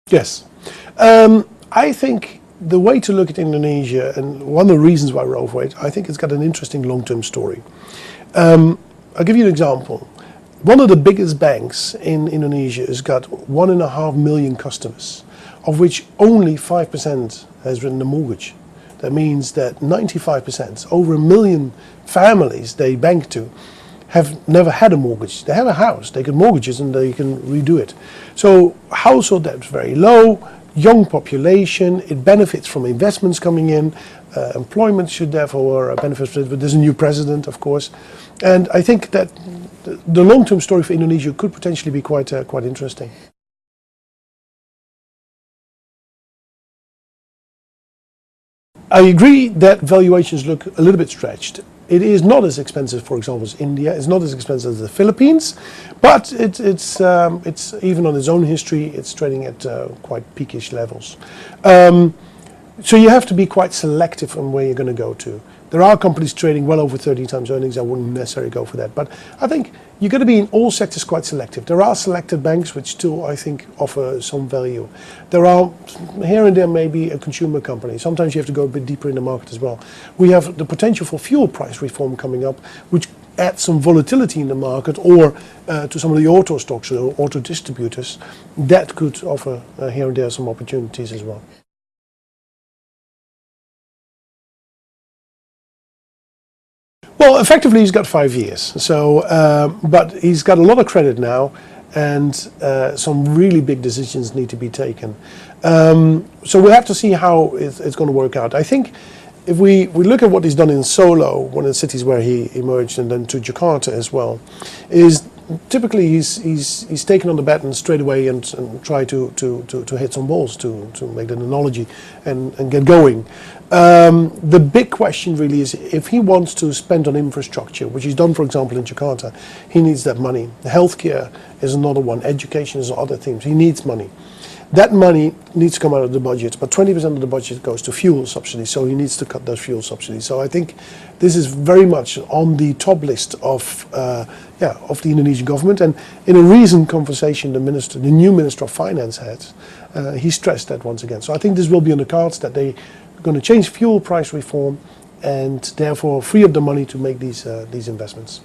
Yes. I think the way to look at Indonesia, and one of the reasons why we're overweight, I think it's got an interesting long-term story. I'll give you an example. One of the biggest banks in Indonesia has got 1.5 million customers, of which only 5% has written a mortgage. That means that 95%, over 1 million families they bank to, have never had a mortgage. They have a house, they can mortgage it and they can redo it. So household debt is very low, young population, it benefits from investments coming in, employment should therefore benefit from it, but there's a new president, of course. And I think that the long-term story for Indonesia could potentially be quite interesting. I agree that valuations look a little bit stretched. It is not as expensive, for example, as India. It's not as expensive as the Philippines, but it's even on its own history, it's trading at quite peakish levels. So you have to be quite selective on where you're going to go to. There are companies trading well over 30 times earnings. I wouldn't necessarily go for that, but I think you're going to be in all sectors quite selective. There are selected banks which still, I think, offer some value. There are here and there maybe a consumer company. Sometimes you have to go a bit deeper in the market as well. We have the potential for fuel price reform coming up, which adds some volatility in the market, or to some of the auto stocks or auto distributors. That could offer here and there some opportunities as well. Well, effectively he's got 5 years, so but he's got a lot of credit now, and some really big decisions need to be taken. So we'll have to see how it's going to work out. I think if we look at what he's done in Solo, one of the cities where he emerged, and then to Jakarta as well, is typically he's taken on the baton straight away and try to hit some balls, to make that analogy, and get going. The big question really is if he wants to spend on infrastructure, which he's done, for example, in Jakarta, he needs that money. Healthcare is another one, education is other things. He needs money. That money needs to come out of the budget, but 20% of the budget goes to fuel subsidies, so he needs to cut those fuel subsidies. So I think this is very much on the top list of the Indonesian government. And in a recent conversation the new Minister of Finance had, he stressed that once again. So I think this will be on the cards, that they are going to change fuel price reform and therefore free up the money to make these investments.